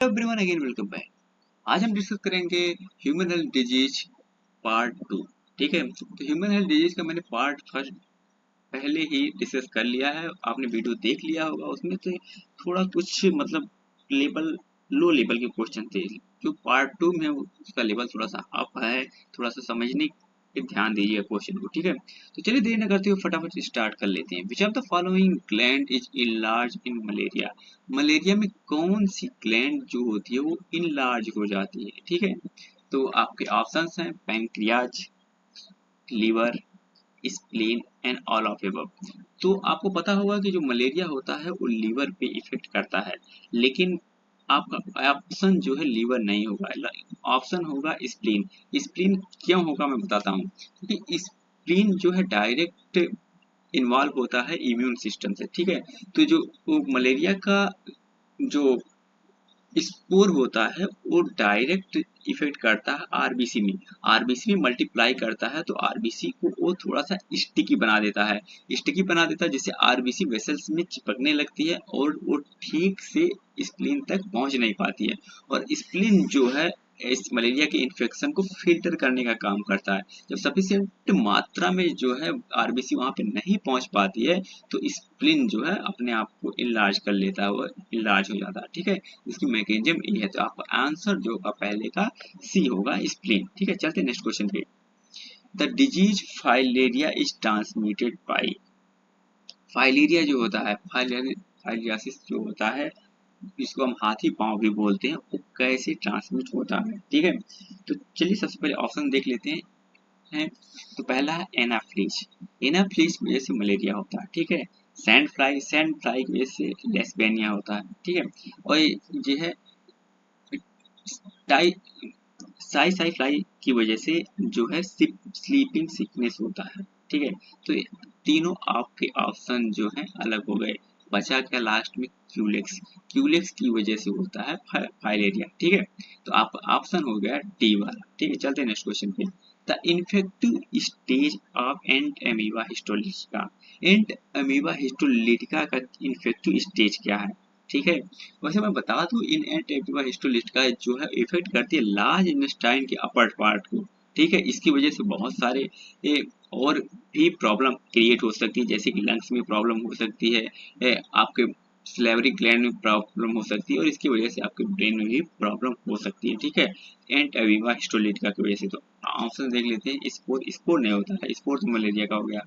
Everyone again welcome back. आज हम discuss करेंगे ह्यूमन हेल्थ डिजीज पार्ट 2। ठीक है, तो ह्यूमन हेल्थ डिजीज का मैंने पार्ट फर्स्ट पहले ही डिस्कस कर लिया है, आपने वीडियो देख लिया होगा। उसमें से थोड़ा कुछ मतलब लेवल लो लेवल के क्वेश्चन थे, जो पार्ट 2 में उसका लेवल थोड़ा सा अप है। थोड़ा सा समझने पे ध्यान दीजिए क्वेश्चन को। ठीक है, तो चलिए देर न करते हुए फटाफट स्टार्ट कर लेते हैं। Which of the following gland is enlarge in malaria? Malaria में कौन सी ग्लैंड जो होती है वो इनलार्ज हो जाती है? ठीक है, तो आपके ऑप्शंस हैं pancreas, liver, spleen and all of above. तो आपको पता होगा कि जो मलेरिया होता है वो लीवर पे इफेक्ट करता है, लेकिन आपका ऑप्शन जो है लीवर नहीं होगा, ऑप्शन होगा स्प्लीन। स्प्लीन क्यों होगा मैं बताता हूँ, क्योंकि स्प्लीन जो है डायरेक्ट इन्वॉल्व होता है इम्यून सिस्टम से। ठीक है, तो जो वो मलेरिया का जो स्पोर होता है वो डायरेक्ट इफेक्ट करता है आरबीसी में। आरबीसी में मल्टीप्लाई करता है, तो आरबीसी को वो थोड़ा सा स्टिकी बना देता है। स्टिकी बना देता है जिससे आरबीसी वेसल्स में चिपकने लगती है और वो ठीक से स्प्लीन तक पहुंच नहीं पाती है। और स्प्लीन जो है इस मलेरिया के इन्फेक्शन को फिल्टर करने का काम करता है। जब सफिशिएंट मात्रा में जो है आरबीसी वहां पे नहीं पहुंच पाती है, तो स्प्लीन जो है अपने आप को इनलार्ज कर लेता है, वो इनलार्ज हो जाता है। ठीक है, इसकी मैकेनिज्म ये है। तो आपका आंसर जो होगा पहले का सी होगा, स्प्लीन। ठीक है, चलते नेक्स्ट क्वेश्चन पे। The disease filaria is transmitted by. Filaria जो होता है, फाइलियासिस जो होता है, इसको हम हाथी पांव भी बोलते हैं, वो कैसे ट्रांसमिट होता है? ठीक है, तो चलिए सबसे पहले ऑप्शन देख लेते हैं। तो पहला है एनाफ्लीज। एनाफ्लीज की वजह से मलेरिया होता है। ठीक है, सैंड फ्लाई की वजह से लेस्बेनिया होता है। ठीक है, और ये है टाई साई साई फ्लाई की वजह से जो है स्लीपिंग सिकनेस होता है। ठीक है, तो ये तीनों आपके ऑप्शन जो है अलग हो गए। बचा क्या लास्ट में? क्यूलेक्स। क्यूलेक्स की वजह से होता है फाइलेरिया। ठीक है, तो आपका ऑप्शन हो गया डी वाला। ठीक है, चलते हैं नेक्स्ट क्वेश्चन पे। The infective stage of ant amoeba histolytica. Ant amoeba histolytica का इन्फेक्टिव स्टेज क्या है? ठीक है, वैसे मैं बता दूं इन एंटीबा हिस्टोलिस्ट का जो है इफेक्ट करती है लार्ज इंटेस्टाइन के अपर पार्ट को। ठीक है, इसकी वजह से बहुत सारे और भी प्रॉब्लम क्रिएट हो सकती है, जैसे कि लंग्स में प्रॉब्लम हो सकती है, आपके सिलेवरी ग्लैंड में प्रॉब्लम हो सकती है, और इसकी वजह से आपके ब्रेन में भी प्रॉब्लम हो सकती है। ठीक है, एंट अवीवा हिस्टोलिटिका की वजह से। तो ऑप्शन देख लेते हैं। स्पोर, स्पोर नहीं होता है, स्पोर तो मलेरिया का हो गया।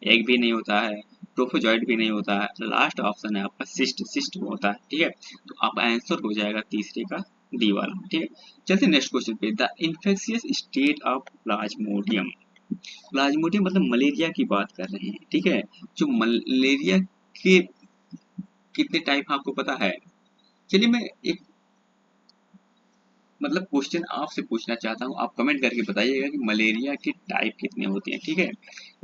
एग भी नहीं होता है, ट्रोफोजॉइड भी नहीं होता है। लास्ट ऑप्शन है आपका सिस्ट, सिस्ट होता है। ठीक है, तो आपका आंसर हो जाएगा तीसरे का डी वाला। ठीक है, चलते नेक्स्ट क्वेश्चन पे। The infectious state of Plasmodium. Plasmodium मतलब मलेरिया की बात कर रहे हैं। ठीक है, जो मलेरिया के कितने टाइप आपको पता है? चलिए मैं एक मतलब क्वेश्चन आपसे पूछना चाहता हूँ, आप कमेंट करके बताइएगा कि मलेरिया के टाइप कितने होते हैं। ठीक है,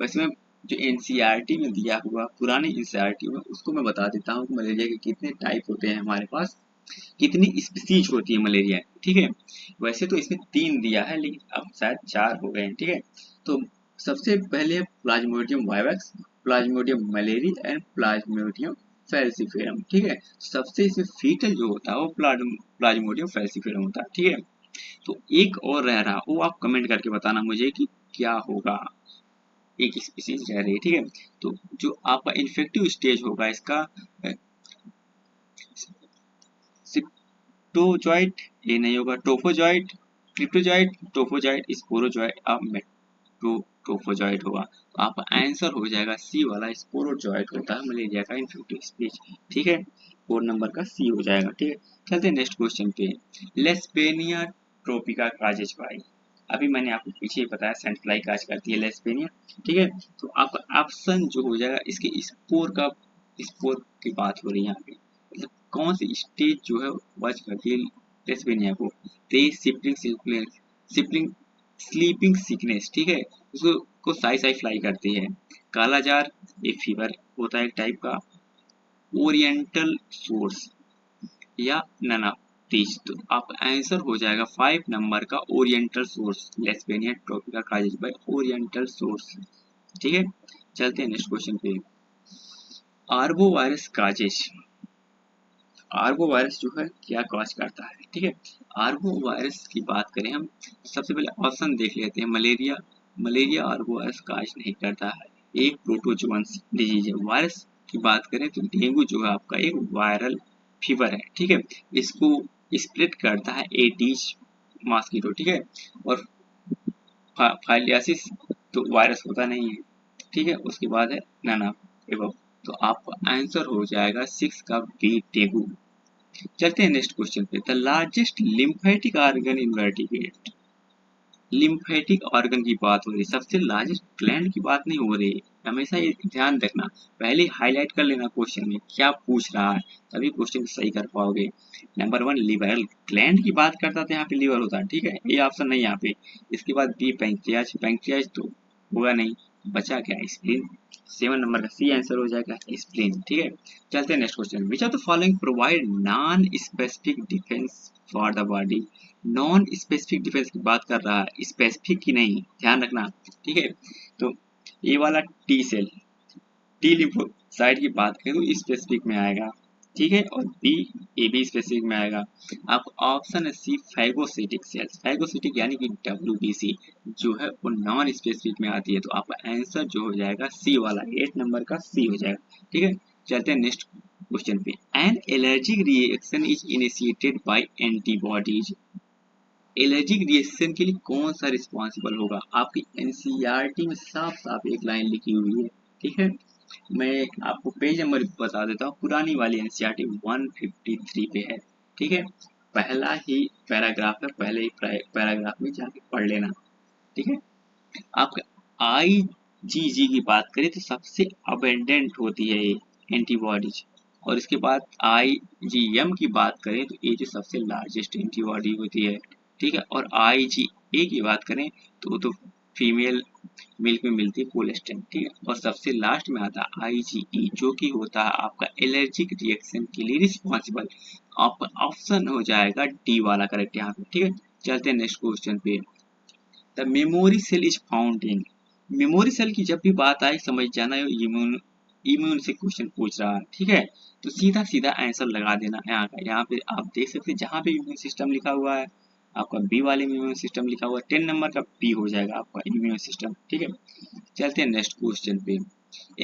वैसे मैं जो एनसीईआरटी में दिया हुआ पुराने एनसीईआरटी में उसको मैं बता देता हूँ कि मलेरिया के कितने टाइप होते हैं हमारे पास, कितनी स्पीसीज होती है मलेरिया। ठीक है, वैसे तो इसमें 3 दिया है, लेकिन अब शायद 4 हो गए हैं। ठीक है, तो सबसे पहले Plasmodium vivax, Plasmodium malariae and Plasmodium falciparum. ठीक है, सबसे इसमें फीटल जो होता है वो प्लाज्मोडियम फैल्सिफेरम होता है। ठीक है, तो एक और रह रहा, वो आप कमेंट करके बताना मुझे कि क्या होगा। एक स्पीसीज रह रही है। ठीक है, तो जो आपका इन्फेक्टिव स्टेज होगा इसका सिप्टोजॉइट, ये नहीं होगा, टोफोजॉइट, क्रिप्टोजॉइट, टोफोजॉइट, स्पोरोजॉइट और मेट्रोटोफोजॉइट होगा। तो आपका आंसर हो जाएगा सी वाला, स्पोरोजॉइट होता है मलेरिया का इन्फेक्टिव स्टेज। ठीक है, 4 नंबर का सी हो जाएगा। ठीक है, चलते हैं नेक्स्ट क्वेश्चन पे। लेस्पेनिया ट्रोपिका काजेज भाई, अभी मैंने आपको पीछे ही बताया सैंड फ्लाई काज करती है लेस्पेनिया। ठीक है, तो आपका ऑप्शन जो हो जाएगा इसके स्पोर का, स्पोर की बात हो रही है यहाँ पे, मतलब कौन सी स्टेज जो है वॉच करती है लेस्पेनिया को? तेज सिपलिंग स्लीपिंग सिकनेस। ठीक है, उसको को साई साई फ्लाई करती है। काला जार, एक फीवर होता है एक टाइप का। ओरिएंटल सोर्स या नन ऑफ दीज। तो आप आंसर हो जाएगा 5 नंबर का oriental source, Leishmania tropica causes by oriental source. ठीक है, चलते हैं नेक्स्ट क्वेश्चन पे। Arbo virus causes, arbo virus जो है क्या कॉज करता है, ठीक है। आर्बो वायरस की बात करें हम, सबसे पहले ऑप्शन देख लेते हैं। Malaria, malaria arbo virus cause नहीं करता है, एक प्रोटोजोअन्स डिजीज है। वायरस की बात करें तो डेंगू जो है आपका एक वायरल फीवर है, ठीक है। इसको स्प्रेड करता है एडीज मॉस्किटो, ठीक है। और फाइलियासिस तो वायरस होता नहीं है, ठीक है। उसके बाद है नाना एबव, तो आपका आंसर हो जाएगा 6 का बी डेंगू। चलते हैं नेक्स्ट क्वेश्चन पे। The largest lymphatic organ in vertebrate, lymphatic organ की बात हो रही है, सबसे लार्जेस्ट ग्लैंड की बात नहीं हो रही है। हमेशा ये ध्यान रखना, पहले हाईलाइट कर लेना क्वेश्चन में क्या पूछ रहा है, तभी क्वेश्चन सही कर पाओगे। नंबर 1 लिवर ग्लैंड की बात करता था, यहाँ पे लिवर होता है, ठीक है, ये ऑप्शन नहीं यहाँ पे। इसके बाद बी पैंक्रियाज, पैंक्रियाज तो होगा नहीं, बचा क्या स्प्लीन। 7 नंबर का सी आंसर हो जाएगा स्प्लीन, ठीक है। चलते हैं next question. Which of the following provide non specific defence for the body, non specific defence की बात कर रहा है, स्पेसिफिक की नहीं, ध्यान रखना, ठीक है। तो ये वाला टी सेल, टी लिम्फोसाइट की बात करें तो स्पेसिफिक में आएगा, ठीक है। और बी, ए भी स्पेसिफिक में आएगा। आपको ऑप्शन है सी फैगोसिटिक सेल्स, फैगोसिटिक यानी कि WBC जो है वो नॉन स्पेसिफिक में आती है, तो आपका आंसर जो हो जाएगा सी वाला 8 नंबर का सी हो जाएगा, ठीक है। चलते हैं नेक्स्ट क्वेश्चन पे। An allergic reaction is initiated by antibodies, allergic reaction के लिए कौन सा रिस्पॉन्सिबल होगा, आपकी एनसीईआरटी में साफ साफ एक लाइन लिखी हुई है, ठीक है। मैं आपको पेज नंबर बता देता हूँ, पुरानी वाली एनसीईआरटी 153 पे है, ठीक है। पहला ही पैराग्राफ है, पहले ही पैराग्राफ में जाके पढ़ लेना, ठीक है। आपका IgG की बात करें तो सबसे अबेंडेंट होती है ये एंटीबॉडीज, और इसके बाद IgM की बात करें तो ये जो सबसे लार्जेस्ट एंटीबॉडी होती है, ठीक है। और IgA की बात करें तो वो तो फीमेल मिल्क में मिलती है कोलेस्ट्रॉल, ठीक है। और सबसे लास्ट में आता है IgE जो कि होता है आपका एलर्जिक रिएक्शन के लिए रिस्पॉन्सिबल। आपका ऑप्शन हो जाएगा डी वाला करेक्ट यहाँ पे, ठीक है। चलते हैं नेक्स्ट क्वेश्चन पे। The memory cell is found in, memory cell की जब भी बात आए समझ जाना इम्यून, इम्यून से क्वेश्चन पूछ रहा है, ठीक है। तो सीधा सीधा आंसर लगा देना यहाँ का। यहाँ पे आप देख सकते हैं जहाँ पे इम्यून सिस्टम लिखा हुआ है, आपका बी वाले में इम्यून सिस्टम लिखा हुआ है, 10 नंबर का बी हो जाएगा आपका इम्यून सिस्टम, ठीक है। चलते हैं नेक्स्ट क्वेश्चन पे।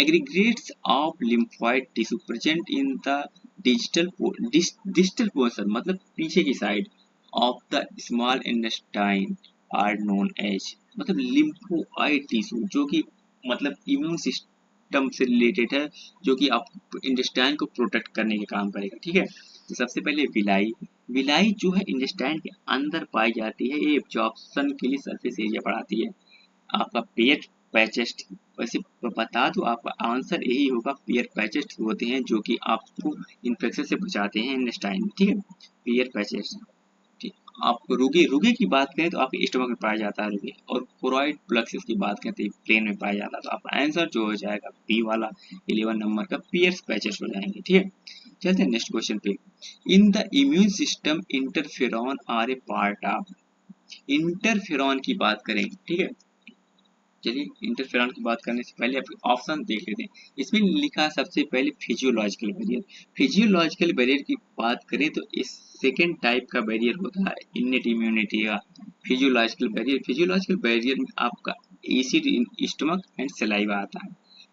Aggregates of lymphoid tissue present in the distal portion, मतलब पीछे की side of the small intestine are known as, मतलब लिम्फोइड टिश्यू जो कि मतलब इम्यून सिस्टम से रिलेटेड है, जो कि आप इंटेस्टाइन को प्रोटेक्ट करने के काम करेगा, ठीक है। तो सबसे पहले विलाई, विलाई जो है इंटेस्टाइन के अंदर पाई जाती है, ये एब्जॉर्प्शन के लिए सरफेस एरिया बढ़ाती है। आपका पेयर पैचेस्ट, वैसे बता दो आपका आंसर यही होगा, पेयर पैचेस्ट होते हैं जो कि आपको इन्फेक्शन से बचाते हैं इंटेस्टाइन, ठीक है। पेयर पैचेस्ट, ठीक। आप रुगे, रुगे की बात करें तो आपके स्टमक में पाया जाता है रुगे, और कोरॉइड प्लक्सिस की बात करें तो प्लेन में पाया जाता है, तो आपका आंसर जो हो जाएगा बी वाला 11 नंबर का पियर्स पैचेस हो जाएंगे, ठीक है। चलते हैं नेक्स्ट क्वेश्चन पे। In the immune system interferon are a part of, interferon की बात करें, ठीक है। चलिए इंटरफेरॉन की बात करने से पहले आप ऑप्शन देख लेते हैं। इसमें लिखा है सबसे पहले फिजियोलॉजिकल बैरियर, फिजियोलॉजिकल बैरियर की बात करें तो इस सेकेंड टाइप का बैरियर होता है इन्नेट इम्यूनिटी का फिजियोलॉजिकल बैरियर। फिजियोलॉजिकल बैरियर में आपका acid in stomach and saliva आता है।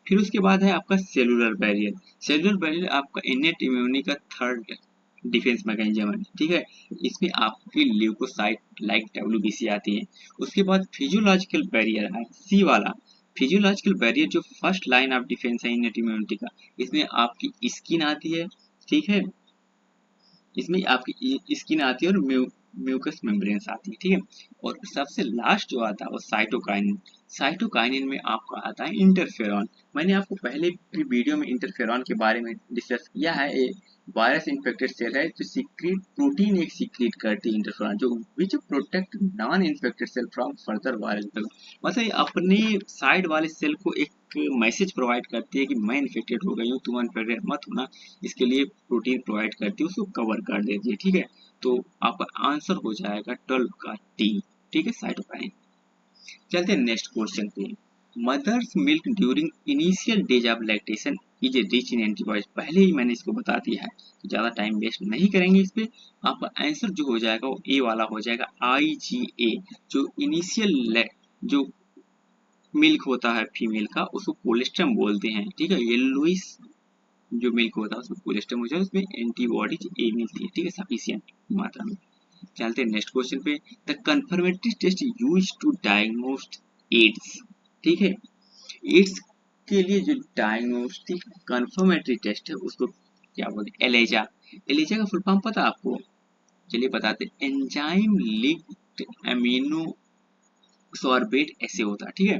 फिर उसके बाद है आपका सेलुलर बैरियर, सेलुलर बैरियर आपका इन्नेट इम्यूनिटी का थर्ड डिफेंस मैकेनिज्म है, ठीक है। इसमें आपकी ल्यूकोसाइट लाइक WBC आती है। उसके बाद फिजियोलॉजिकल बैरियर है सी वाला, फिजियोलॉजिकल बैरियर जो फर्स्ट लाइन ऑफ डिफेंस है इन्नेट इम्यूनिटी का, इसमें आपकी स्किन आती है, ठीक है। इसमें आपकी स्किन आती है और म्यूकस मेम्ब्रेन्स आती है, ठीक है। और सबसे लास्ट जो आता है वो साइटोकाइनिन, साइटोकाइनिन में आपका आता है इंटरफेरॉन। मैंने आपको पहले भी वीडियो में इंटरफेरॉन के बारे में डिस्कस किया है। ये वायरस इन्फेक्टेड सेल है जो सीक्रेट प्रोटीन एक सीक्रेट करती है इंटरफेरॉन, जो which protect non infected cell from further viral, मतलब ये अपने साइड वाले सेल को एक मैसेज प्रोवाइड करती है कि मैं इन्फेक्टेड हो गई हूँ, तुम इन्फेक्टेड मत होना, इसके लिए प्रोटीन प्रोवाइड करती है, उसको कवर कर देती है, ठीक है। तो आपका आंसर हो जाएगा 12 का टी, ठीक है, साइटोकाइन। चलते हैं नेक्स्ट क्वेश्चन पे। Mother's milk during initial days of lactation is rich in antibodies. पहले ही मैंने इसको बता दिया है, तो ज़्यादा टाइम वेस्ट नहीं करेंगे इस पे। आपका आंसर जो हो जाएगा वो ए वाला हो जाएगा, IgA। जो इनिशियल जो मिल्क होता है फीमेल का, उसको कोलेस्ट्रम बोलते हैं, ठीक है। येलोइश जो मिल्क होता है उसमें कोलेस्ट्रम हो जाए, उसमें एंटीबॉडीज ए मिलती है, ठीक है, सफिशियंट मात्रा में। चलते हैं नेक्स्ट क्वेश्चन पे। The confirmatory test use to diagnose AIDS, ठीक है। एड्स के लिए जो डायग्नोस्टिक कंफर्मेटरी टेस्ट है उसको क्या बोलते हैं, एलेजा। एलेजा का फुल फॉर्म पता है आपको? चलिए बताते, एंजाइम लिंक्ड अमीनो सॉर्बेट ऐसे होता है, ठीक है।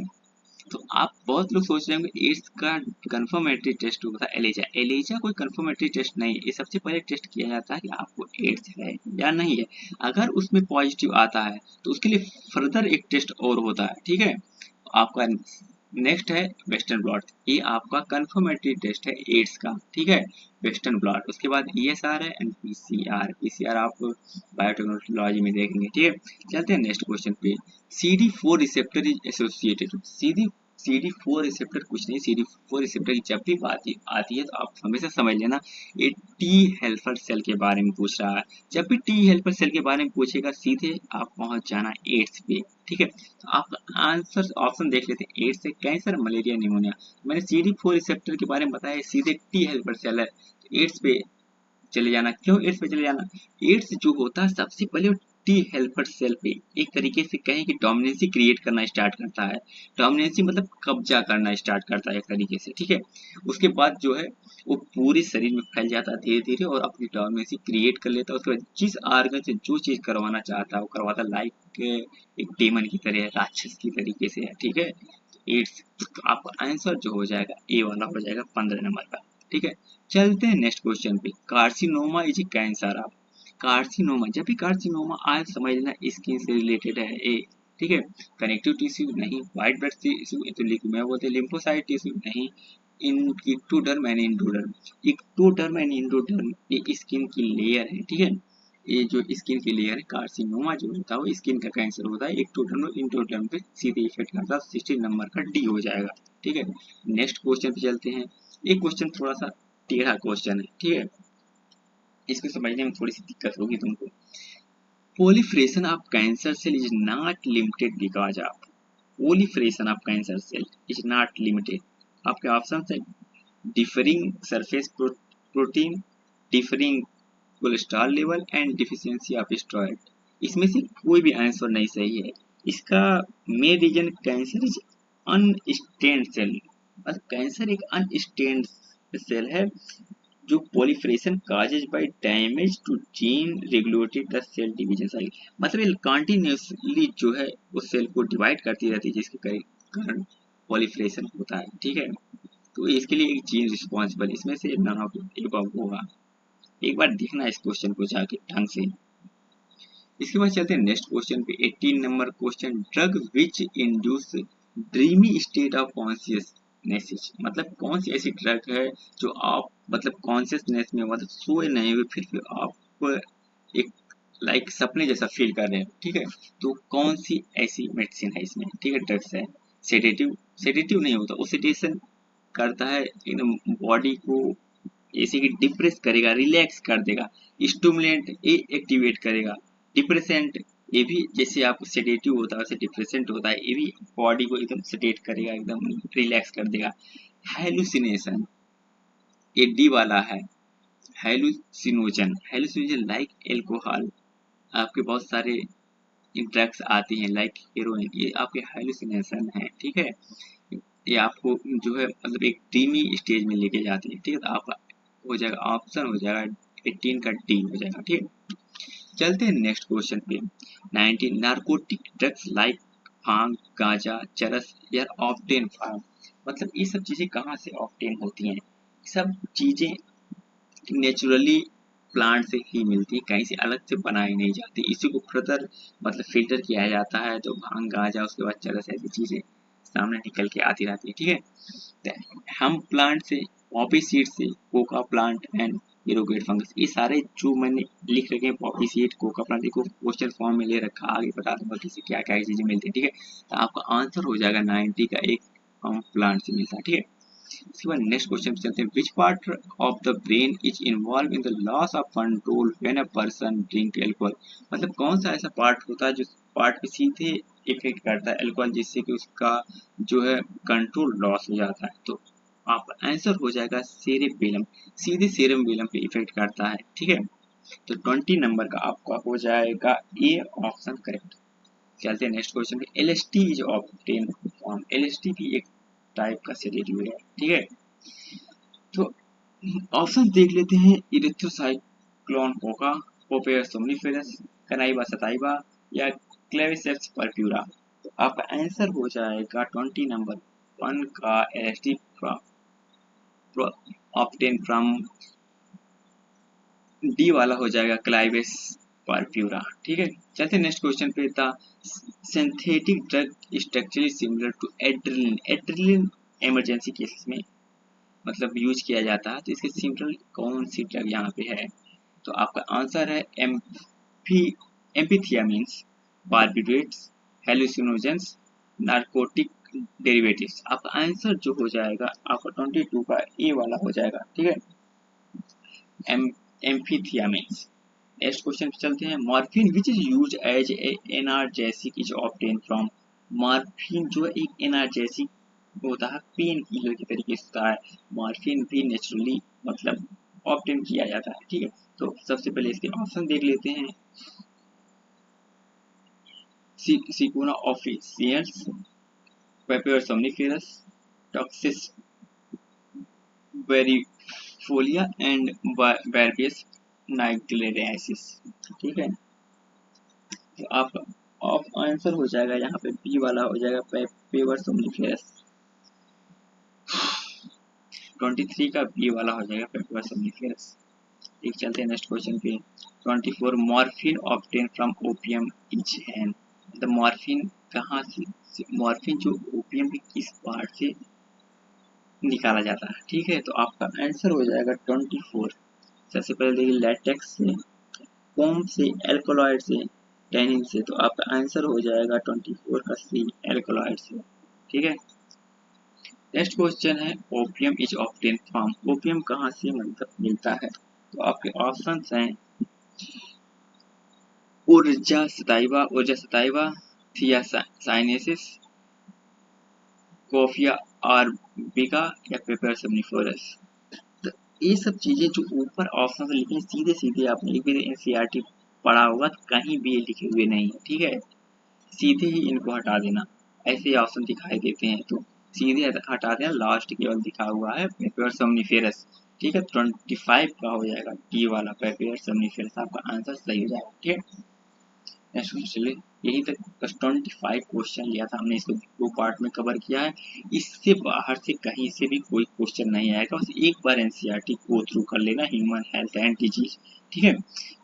तो आप बहुत लोग सोच रहे होंगे एड्स का कंफर्मेटरी टेस्ट होता है एलेजा। एलेजा कोई कंफर्मेटरी टेस्ट नहीं है, ये सबसे पहले टेस्ट किया जाता है कि आपको एड्स है या नहीं है। अगर उसमें पॉजिटिव आता है तो उसके लिए फर्दर एक टेस्ट और होता है, ठीक है। आपका नेक्स्ट है वेस्टर्न ब्लॉट, ये आपका कंफर्मेटरी टेस्ट है एड्स का, ठीक है, वेस्टर्न ब्लॉट। उसके बाद ESR है एंड PCR। PCR आप बायोटेक्नोलॉजी में देखेंगे, ठीक है। चलते हैं नेक्स्ट क्वेश्चन पे। CD4 receptor is associated, CD4 receptor कुछ नहीं, CD4 रिसेप्टर की जब भी बात आती है तो आप हमेशा समझ लेना ये टी हेल्पर सेल के बारे में पूछ रहा है। जब भी टी हेल्पर सेल के बारे में पूछेगा सीधे आप पहुंच जाना एड्स पे, ठीक है। तो आप आंसर ऑप्शन देख लेते हैं, एड्स से कैंसर, मलेरिया, निमोनिया। मैंने CD4 रिसेप्टर के बारे में बताया, सीधे टी हेल्पर सेल है, तो एड्स पे चले जाना। क्यों एड्स पे चले जाना? एड्स जो होता है सबसे पहले टी हेल्पर सेल पे एक तरीके से कहें कि डोमिनेंसी क्रिएट करना स्टार्ट करता है। डोमिनेंसी मतलब कब्जा करना स्टार्ट करता है एक तरीके से, ठीक है। उसके बाद जो है वो पूरे शरीर में फैल जाता है धीरे धीरे और अपनी डोमिनेंसी क्रिएट कर लेता है। उसके बाद जिस आर्गन से जो चीज करवाना चाहता है वो करवाता है, लाइक एक डेमन की तरह है, राक्षस की तरीके से है, ठीक है। एड्स आपका आंसर जो हो जाएगा ए वाला हो जाएगा 15 नंबर का, ठीक है। चलते हैं नेक्स्ट क्वेश्चन पे। Carcinoma is cancer of, carcinoma जब भी कार्सिनोमा आए समझ लेना स्किन से रिलेटेड है ए, ठीक है। कनेक्टिव टिश्यू नहीं, व्हाइट ब्लड टिश्यू तो ल्यूकेमिया बोलते हैं, लिम्फोसाइट टिश्यू नहीं, in ectoderm and endoderm. Ectoderm and endoderm ये स्किन की लेयर है, ठीक है। ये जो स्किन की लेयर है, कार्सिनोमा जो होता है वो स्किन का कैंसर होता है, एक्टोडर्म और इंडोडर्म पे सीधे इफेक्ट करता है। 16 नंबर का डी हो जाएगा, ठीक है। नेक्स्ट क्वेश्चन पे चलते हैं। एक क्वेश्चन थोड़ा सा टेढ़ा क्वेश्चन है, ठीक है, इसको समझने में थोड़ी सी दिक्कत होगी तुमको। proliferation of cancer cell is not limited because of, proliferation of cancer cell is not limited। आपके ऑप्शन है differing surface protein, differing cholesterol level and deficiency of steroid. इसमें से कोई भी आंसर नहीं सही है। इसका main reason cancer is unstained cell, मतलब कैंसर एक अनस्टेन्ड सेल है जो proliferation causes by damage to gene regulated the cell division cycle। मतलब ये कंटिन्यूसली जो है उस सेल को डिवाइड करती रहती है जिसके कारण proliferation होता है, ठीक है। तो इसके लिए एक जीन रिस्पॉन्सिबल, इसमें से नन ऑफ एबव होगा। एक बार देखना इस क्वेश्चन को जाके ढंग से। इसके बाद चलते हैं नेक्स्ट क्वेश्चन पे। 18 number question, drug which induce dreamy state of consciousness, मतलब कौन सी ऐसी ड्रग है जो आप मतलब कॉन्शियसनेस में मतलब सोए नहीं हुए फिर भी आप एक लाइक सपने जैसा फील कर रहे हैं, ठीक है। तो कौन सी ऐसी मेडिसिन है इसमें, ठीक है, ड्रग्स है। सेडेटिव, सेडेटिव नहीं होता, वो सेडेशन करता है एकदम बॉडी को, जैसे कि डिप्रेस करेगा, रिलैक्स कर देगा। स्टूमुलेंट ये एक्टिवेट करेगा। डिप्रेसेंट ये भी जैसे आपको सेडेटिव होता है वैसे डिप्रेसेंट होता है, ये भी बॉडी को एकदम सेडेट करेगा, एकदम रिलैक्स कर देगा। हेलुसिनेशन ये डी वाला है, हेलुसिनोजन, हेलुसिनोजन लाइक एल्कोहल, आपके बहुत सारे ड्रग्स आती हैं लाइक हेरोइन, ये आपके हेलुसिनेशन है, ठीक है। ये आपको जो है मतलब एक ड्रीमी स्टेज में लेके जाती है, ठीक है। तो आप हो जाएगा ऑप्शन हो जाएगा 18 का डी हो जाएगा, ठीक है। चलते हैं नेक्स्ट क्वेश्चन पे। 19 नार्कोटिक ड्रग्स लाइक भांग, गांजा, चरस या ऑप्टेन फार्म, मतलब ये सब चीजें कहाँ से ऑप्टेन होती हैं? सब चीजें नेचुरली प्लांट से ही मिलती है, कहीं से अलग से बनाई नहीं जाती। इसी को फर्दर मतलब फिल्टर किया जाता है तो भांग, गांजा, उसके बाद चरस ऐसी चीजें सामने निकल के आती रहती है, ठीक है। हम प्लांट से, पॉपी सीड से, कोका प्लांट एंड इरोगेट फंगस, ये सारे जो मैंने लिख रखे हैं, पॉपी सीड, कोका प्लांट, को क्वेश्चन फॉर्म में ले रखा, आगे बता दूंगा किसी क्या क्या चीजें मिलती है, ठीक है। तो आपका आंसर हो जाएगा 90 का एक प्लांट से मिलता है, ठीक है। इसके बाद नेक्स्ट क्वेश्चन पे चलते हैं, which part of the brain is involve in the loss of control when a person drink alcohol. मतलब कौन सा ऐसा पार्ट होता है जो पार्ट पे सीधे इफेक्ट करता है एल्कोहल, जिससे कि उसका जो है कंट्रोल लॉस हो जाता है। तो आपका आंसर हो जाएगा सेरेबेलम, सीधे सेरेबेलम पे इफेक्ट करता है, ठीक है। तो 20 नंबर का आपका हो जाएगा ए ऑप्शन करेक्ट। चलते हैं नेक्स्ट क्वेश्चन पे, LSD is obtain from, LSD भी एक टाइप का सेडेटिव है, ठीक है। तो ऑप्शन देख लेते हैं, इरिथ्रोसाइक्लोन कोका, पोपेयर सोम्निफेरस, कनाइबा सताइबा या क्लेविसेप्स परप्यूरा। तो आपका आंसर हो जाएगा 20 नंबर 1 का एलएसडी ऑब्टेन फ्रॉम, डी वाला हो जाएगा क्लाइवेस परप्यूरा, ठीक है। चलते हैं नेक्स्ट क्वेश्चन पे, था synthetic drug structurally similar to adrenaline, adrenaline emergency cases में मतलब यूज किया जाता है, तो इसके सिमिलर कौन सी ड्रग यहाँ पे है। तो आपका आंसर है एम्फीथियामिन्स, बार्बिट्रेट्स, हेलुसिनोजेंस, नार्कोटिक डेरिवेटिव्स। आपका आंसर जो हो जाएगा आपका 22 का ए वाला हो जाएगा, ठीक है, एम्फीथियामिन्स। नेक्स्ट क्वेश्चन पे चलते हैं, morphine which is use as a analgesic is obtain from, morphine जो एक एनार्जेसिक होता है, पेन किलर के तरीके से होता है, मॉर्फिन भी नेचुरली मतलब ऑब्टेन किया जाता है, ठीक है। तो सबसे पहले इसके ऑप्शन देख लेते हैं, सिकोना ऑफिसियंस, पेपर सोम्निफेरस, टॉक्सिस वेरिफोलिया एंड बारबियस नाइग्लेरियासिस, ठीक है। तो आपका ऑफ आंसर हो जाएगा यहाँ पे बी वाला हो जाएगा, पेपर सोम्निफेरस। 23 का बी वाला हो जाएगा, पेपर सोम्निफेरस। एक चलते हैं नेक्स्ट क्वेश्चन पे, 24 morphine obtain from opium is हैन, मतलब मॉर्फिन कहाँ से, मॉर्फिन जो ओपियम के किस पार्ट से निकाला जाता है, ठीक है। तो आपका आंसर हो जाएगा 24। सबसे पहले देखिए, लेटेक्स से, फोम से, एल्कोलॉइड से, टैनिन से। तो आपका आंसर हो जाएगा 24 का सी, एल्कोलॉइड से, ठीक है। नेक्स्ट क्वेश्चन है, opium is obtain from, opium कहाँ से मतलब मिलता है। तो आपके ऑप्शंस हैं, ऊर्जा सताइवा, थियासाइनेसिस, कोफिया अरबिका या पेपर सोम्निफेरस। तो ये सब चीजें जो ऊपर ऑप्शन है, लेकिन सीधे सीधे आपने एक भी एनसीईआरटी पढ़ा होगा तो कहीं भी ये लिखे हुए नहीं है, ठीक है। सीधे ही इनको हटा देना, ऐसे ऑप्शन दिखाई देते हैं तो सीधे हटा देना, लास्ट केवल दिखा हुआ है पेपर सोम्निफेरस, ठीक है। 25 का हो जाएगा डी वाला, पेपर सोम्निफेरस आपका आंसर सही हो जाएगा, ठीक है। नेक्स्ट चलिए, यही तक बस 25 क्वेश्चन लिया था हमने, इसको 2 पार्ट में कवर किया है। इससे बाहर से कहीं से भी कोई क्वेश्चन नहीं आएगा, बस एक बार एनसीईआरटी गो थ्रू कर लेना, ह्यूमन हेल्थ एंड डिजीज, ठीक है।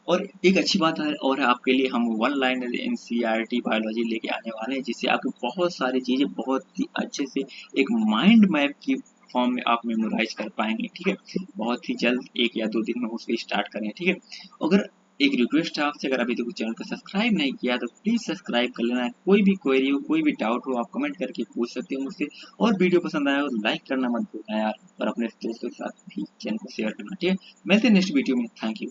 और एक अच्छी बात है और आपके लिए, हम 1 लाइनर एनसीईआरटी बायोलॉजी लेके आने वाले हैं, जिससे आपको बहुत सारी चीजें बहुत ही अच्छे से एक माइंड मैप की फॉर्म में आप मेमोराइज कर पाएंगे, ठीक है। बहुत ही जल्द 1 या 2 दिन में उसको स्टार्ट करें, ठीक है। अगर एक रिक्वेस्ट है आपसे, अगर अभी तक चैनल को सब्सक्राइब नहीं किया तो प्लीज सब्सक्राइब कर लेना। कोई भी क्वेरी हो, कोई भी डाउट हो, आप कमेंट करके पूछ सकते हो मुझसे। और वीडियो पसंद आया तो लाइक करना मत भूलना यार, और अपने दोस्तों के साथ भी चैनल को शेयर करना, ठीक है। मिलते हैं नेक्स्ट वीडियो में, थैंक यू।